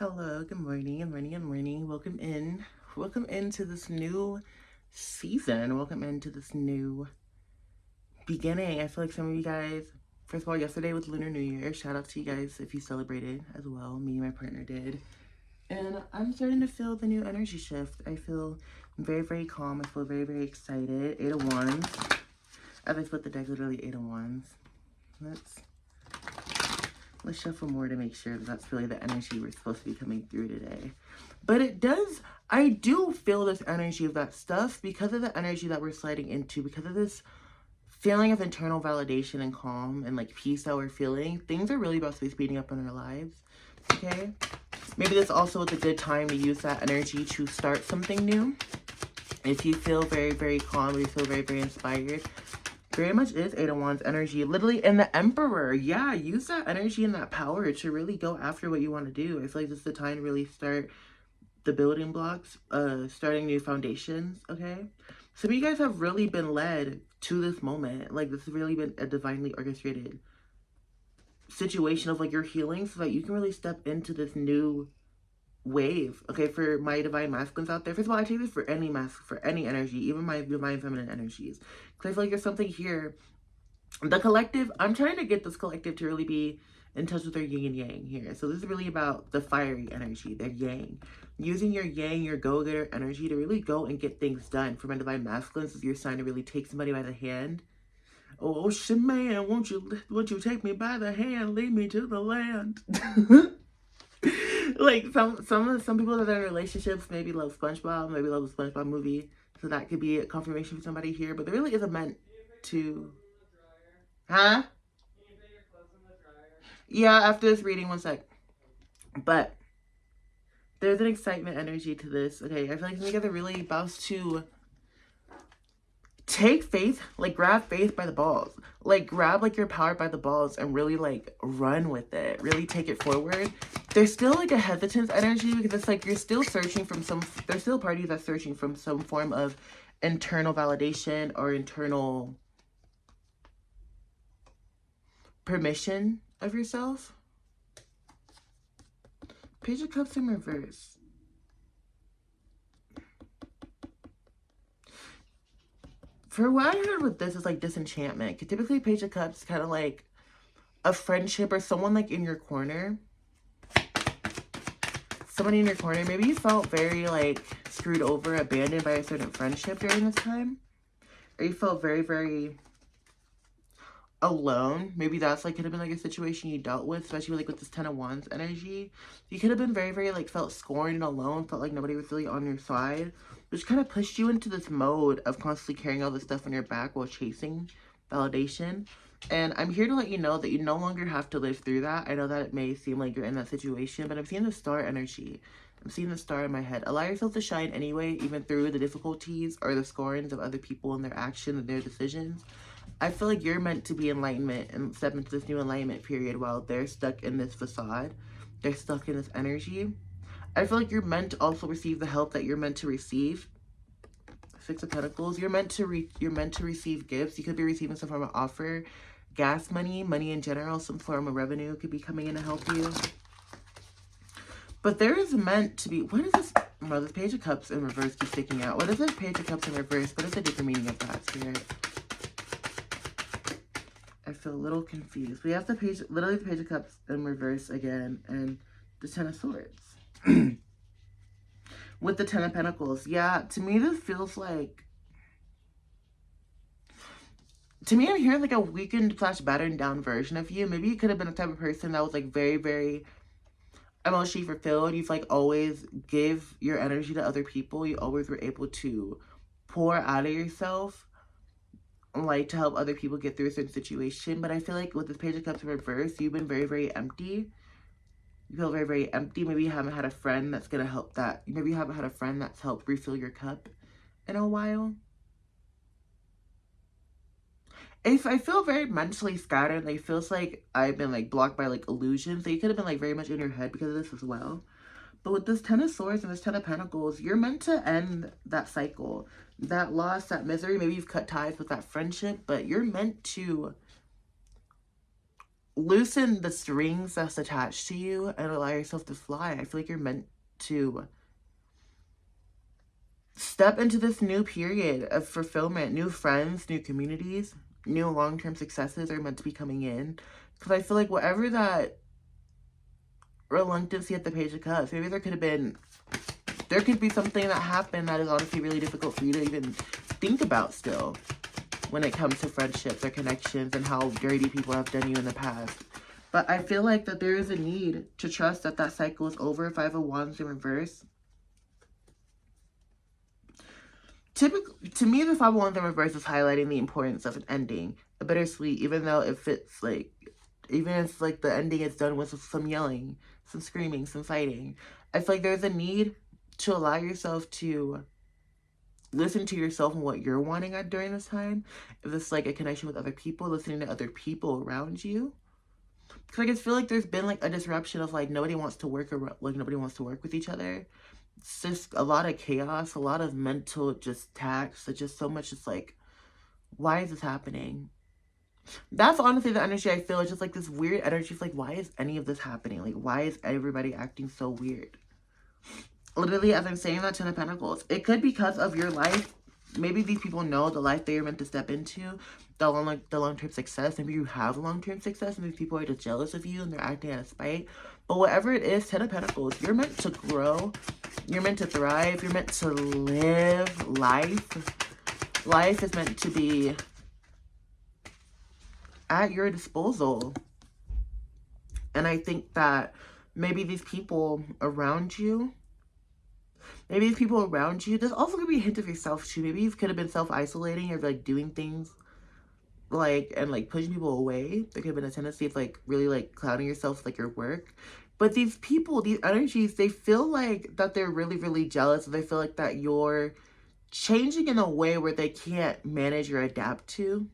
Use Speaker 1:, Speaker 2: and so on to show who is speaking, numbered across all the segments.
Speaker 1: Hello, good morning, good morning, good morning. Welcome in. Welcome into this new season. Welcome into this new beginning. I feel like some of you guys, first of all, yesterday was Lunar New Year. Shout out to you guys if you celebrated as well. Me and my partner did. And I'm starting to feel the new energy shift. I feel very, very calm. I feel very, very excited. Eight of Wands. As I split the deck, literally Eight of Wands. Let's shuffle more to make sure that's really the energy we're supposed to be coming through today. But I do feel this energy of that stuff because of the energy that we're sliding into, because of this feeling of internal validation and calm and like peace that we're feeling. Things are really about to be speeding up in our lives, okay? Maybe this also is a good time to use that energy to start something new. If you feel very, very calm, or you feel very, very inspired, very much is Eight of Wands energy. Literally, and the Emperor. Yeah, use that energy and that power to really go after what you want to do. I feel like this is the time to really start the building blocks, starting new foundations, okay? Some of you guys have really been led to this moment. Like, this has really been a divinely orchestrated situation of, like, your healing so that you can really step into this new wave, okay? For my divine masculines out there, first of all, I take this for any energy, even my divine feminine energies, because I feel like there's something here. The collective, I'm trying to get this collective to really be in touch with their yin and yang here. So this is really about the fiery energy, their yang. Using your yang, your go-getter energy to really go and get things done. For my divine masculines, is your sign to really take somebody by the hand. Oh shit, man, won't you take me by the hand, lead me to the land? Like some people that are in relationships maybe love SpongeBob, maybe love the SpongeBob movie. So that could be a confirmation for somebody here. But there really isn't meant to. Huh? Yeah, after this reading, one sec. But there's an excitement energy to this. Okay, I feel like you guys are really about to take faith, like grab faith by the balls. Like grab like your power by the balls and really like run with it. Really take it forward. There's still like a hesitance energy because it's like you're still searching from there's still parties that's searching from some form of internal validation or internal permission of yourself. Page of Cups in reverse. For what I heard with this is like disenchantment. Typically, Page of Cups kind of like a friendship or someone like in your corner. Somebody in your corner. Maybe you felt very like screwed over, abandoned by a certain friendship during this time. Or you felt very, very alone. Maybe that's like could have been like a situation you dealt with, especially like with this Ten of Wands energy. You could have been very, very like felt scorned and alone, felt like nobody was really on your side, which kind of pushed you into this mode of constantly carrying all this stuff on your back while chasing validation. And I'm here to let you know that you no longer have to live through that. I know that it may seem like you're in that situation, but I'm seeing the star energy. I'm seeing the star in my head. Allow yourself to shine anyway, even through the difficulties or the scorns of other people and their actions and their decisions. I feel like you're meant to be enlightenment and step into this new enlightenment period while they're stuck in this facade. They're stuck in this energy. I feel like you're meant to also receive the help that you're meant to receive. Six of Pentacles. You're meant to receive gifts. You could be receiving some form of offer, gas money, money in general, some form of revenue could be coming in to help you. But there is meant to be, what is this? Well, this Page of Cups in reverse keeps sticking out. What is this Page of Cups in reverse? What is the deeper meaning of that, Spirit? I feel a little confused. We have the page, literally the Page of Cups in reverse again, and the Ten of Swords. With the Ten of Pentacles. Yeah, to me this feels like, to me I'm hearing like a weakened / battered down version of you. Maybe you could have been the type of person that was like very, very emotionally fulfilled. You've like always give your energy to other people. You always were able to pour out of yourself, like to help other people get through a certain situation. But I feel like with this Page of Cups in reverse, you've been very, very empty. You feel very, very empty. Maybe you haven't had a friend that's gonna help that. Maybe you haven't had a friend that's helped refill your cup in a while. If I feel very mentally scattered, like it feels like I've been like blocked by like illusions. So you could have been like very much in your head because of this as well. But with this Ten of Swords and this Ten of Pentacles, you're meant to end that cycle, that loss, that misery. Maybe you've cut ties with that friendship, but you're meant to loosen the strings that's attached to you and allow yourself to fly. I feel like you're meant to step into this new period of fulfillment. New friends, new communities, new long-term successes are meant to be coming in. Because I feel like whatever that reluctancy at the Page of Cups, maybe there could be something that happened that is honestly really difficult for you to even think about still when it comes to friendships or connections and how dirty people have done you in the past. But I feel like that there is a need to trust that that cycle is over. Five of Wands in reverse. Typically, to me, the Five of Wands in reverse is highlighting the importance of an ending. A bittersweet, even though if it's like, even if like the ending is done with some yelling, some screaming, some fighting. I feel like there's a need to allow yourself to listen to yourself and what you're wanting at during this time. If it's like a connection with other people, listening to other people around you. Because I just feel like there's been like a disruption of like nobody wants to work with each other. It's just a lot of chaos, a lot of mental just tax. It's just so much. It's like, why is this happening? That's honestly the energy I feel. It's just like this weird energy. It's like, why is any of this happening? Like, why is everybody acting so weird? Literally, as I'm saying that, Ten of Pentacles, it could be because of your life. Maybe these people know the life that you're meant to step into, the long-term success. Maybe you have long-term success, and these people are just jealous of you, and they're acting out of spite. But whatever it is, Ten of Pentacles, you're meant to grow. You're meant to thrive. You're meant to live life. Life is meant to be at your disposal. And I think that maybe these people around you, there's also going to be a hint of yourself too. Maybe you could have been self-isolating or like doing things like, and like pushing people away. There could have been a tendency of like really like clouding yourself with like your work. But these people, these energies, they feel like that they're really, really jealous. They feel like that you're changing in a way where they can't manage or adapt to.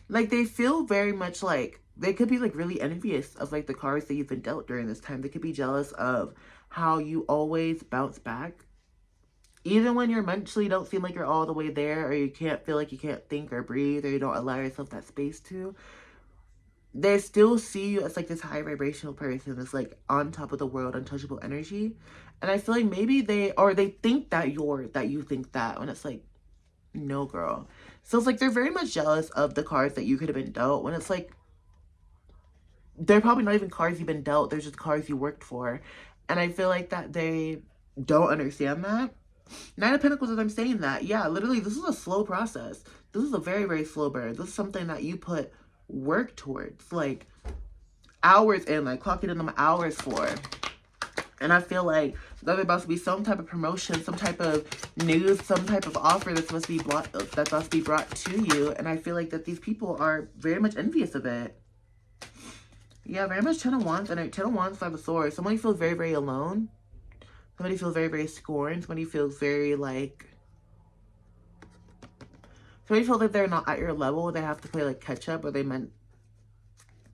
Speaker 1: Like, they feel very much like, they could be like really envious of like the cards that you've been dealt during this time. They could be jealous of how you always bounce back. Even when you're mentally don't seem like you're all the way there, or you can't feel like you can't think or breathe, or you don't allow yourself that space to, they still see you as like this high vibrational person that's like on top of the world, untouchable energy. And I feel like maybe they think that you think that, when it's like, no, girl. So it's like they're very much jealous of the cards that you could have been dealt, when it's like they're probably not even cards you've been dealt, they're just cards you worked for. And I feel like that they don't understand that. Nine of Pentacles, as I'm saying that, yeah, literally, this is a slow process. This is a very, very slow burn. This is something that you put work towards, like hours in, like clocking in them hours for. And I feel like there's about to be some type of promotion, some type of news, some type of offer that's supposed to be brought to you. And I feel like that these people are very much envious of it. Yeah, very much Ten of Wands, and Ten of Wands, Five of Swords. Somebody feels very, very alone. Somebody feels very, very scorned. Somebody feels very like... Somebody feels like they're not at your level. They have to play like catch up, or they meant...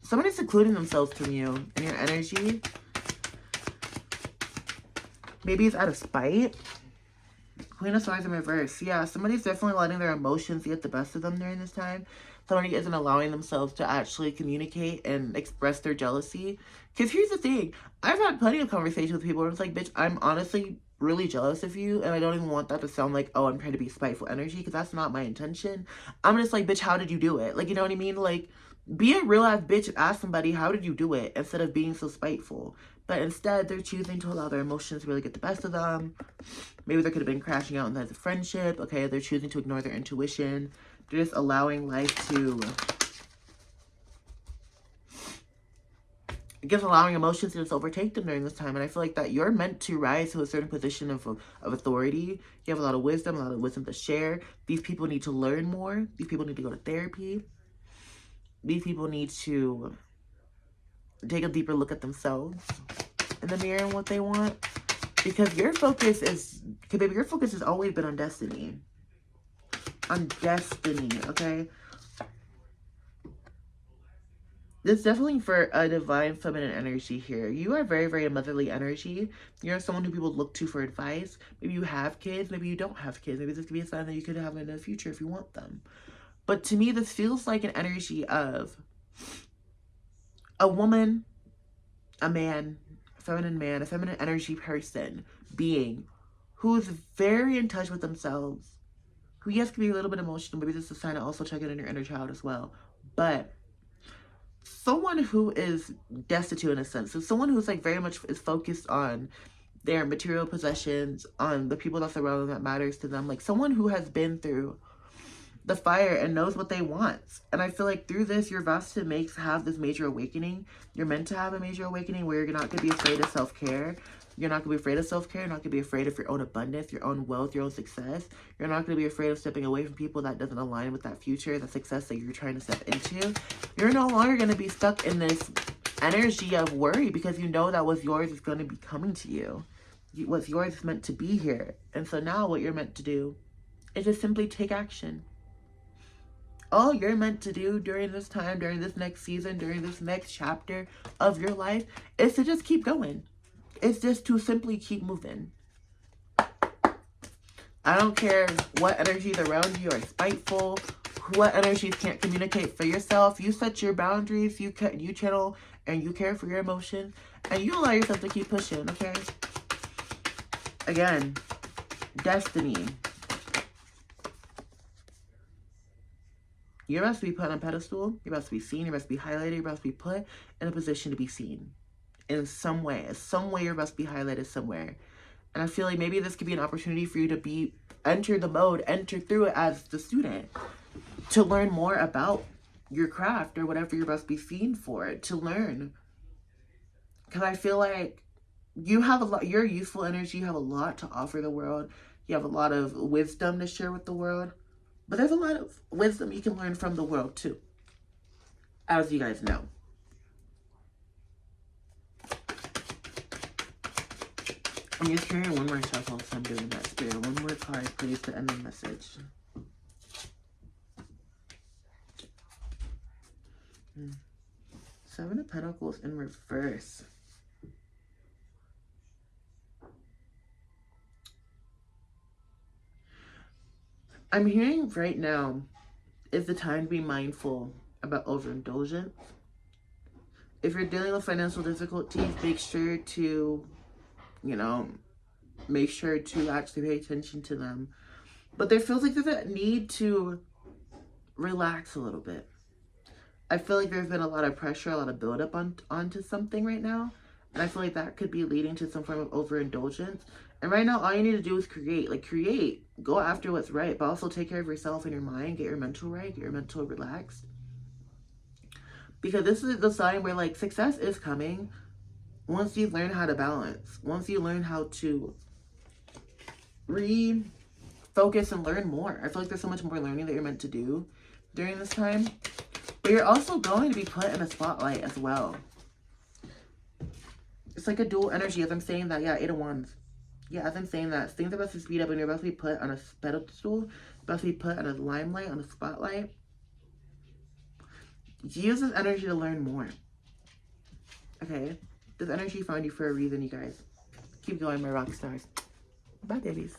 Speaker 1: Somebody's secluding themselves from you and your energy. Maybe it's out of spite. Queen of Swords in reverse. Yeah, somebody's definitely letting their emotions get the best of them during this time. Somebody isn't allowing themselves to actually communicate and express their jealousy. Because here's the thing. I've had plenty of conversations with people where it's like, bitch, I'm honestly really jealous of you. And I don't even want that to sound like, oh, I'm trying to be spiteful energy. Because that's not my intention. I'm just like, bitch, how did you do it? Like, you know what I mean? Like, be a real ass bitch and ask somebody, how did you do it? Instead of being so spiteful. But instead, they're choosing to allow their emotions to really get the best of them. Maybe they could have been crashing out in the friendship. Okay, they're choosing to ignore their intuition. They're just allowing life to... I guess allowing emotions to just overtake them during this time. And I feel like that you're meant to rise to a certain position of authority. You have a lot of wisdom to share. These people need to learn more. These people need to go to therapy. These people need to take a deeper look at themselves in the mirror and what they want. Because your focus is... Because baby, your focus has always been on destiny. On destiny, okay? This is definitely for a divine feminine energy here. You are very, very motherly energy. You're someone who people look to for advice. Maybe you have kids. Maybe you don't have kids. Maybe this could be a sign that you could have in the future if you want them. But to me, this feels like an energy of a woman, a man, a feminine energy person, being, who's very in touch with themselves, who, yes, can be a little bit emotional. Maybe this is a sign to also check in on your inner child as well. But someone who is destitute in a sense. So someone who's like very much is focused on their material possessions, on the people that's around them that matters to them. Like someone who has been through the fire and knows what they want. And I feel like through this, you're about to have this major awakening. You're meant to have a major awakening where you're not going to be afraid of self-care. You're not going to be afraid of self-care. You're not going to be afraid of your own abundance, your own wealth, your own success. You're not going to be afraid of stepping away from people that doesn't align with that future, the success that you're trying to step into. You're no longer going to be stuck in this energy of worry because you know that what's yours is going to be coming to you. What's yours is meant to be here. And so now what you're meant to do is just simply take action. All you're meant to do during this time, during this next season, during this next chapter of your life is to just keep going. It's just to simply keep moving. I don't care what energies around you are spiteful, what energies can't communicate for yourself. You set your boundaries, you channel and you care for your emotions, and you allow yourself to keep pushing, okay? Again, destiny. You're about to be put on a pedestal. You're about to be seen. You're about to be highlighted. You're about to be put in a position to be seen in some way. Some way you're about to be highlighted somewhere. And I feel like maybe this could be an opportunity for you to enter through it as the student, to learn more about your craft or whatever you're about to be seen for, to learn. Because I feel like you have a lot, you're youthful energy, you have a lot to offer the world. You have a lot of wisdom to share with the world. But there's a lot of wisdom you can learn from the world too, as you guys know. I'm just hearing one more shuffle, so I'm doing that, Spirit. One more card, please, to end the message. Seven of Pentacles in reverse. I'm hearing right now is the time to be mindful about overindulgence. If you're dealing with financial difficulties, make sure to, make sure to actually pay attention to them. But there feels like there's a need to relax a little bit. I feel like there's been a lot of pressure, a lot of buildup onto something right now. And I feel like that could be leading to some form of overindulgence. And right now, all you need to do is create. Go after what's right, but also take care of yourself and your mind. Get your mental right. Get your mental relaxed. Because this is the sign where, success is coming once you learn how to balance. Once you learn how to refocus and learn more. I feel like there's so much more learning that you're meant to do during this time. But you're also going to be put in a spotlight as well. It's like a dual energy as I'm saying that. Yeah, 8 of Wands. Yeah, as I'm saying that, things are about to speed up and you're about to be put on a pedestal, about to be put on a limelight, on a spotlight. Use this energy to learn more. Okay? This energy found you for a reason, you guys. Keep going, my rock stars. Bye, babies.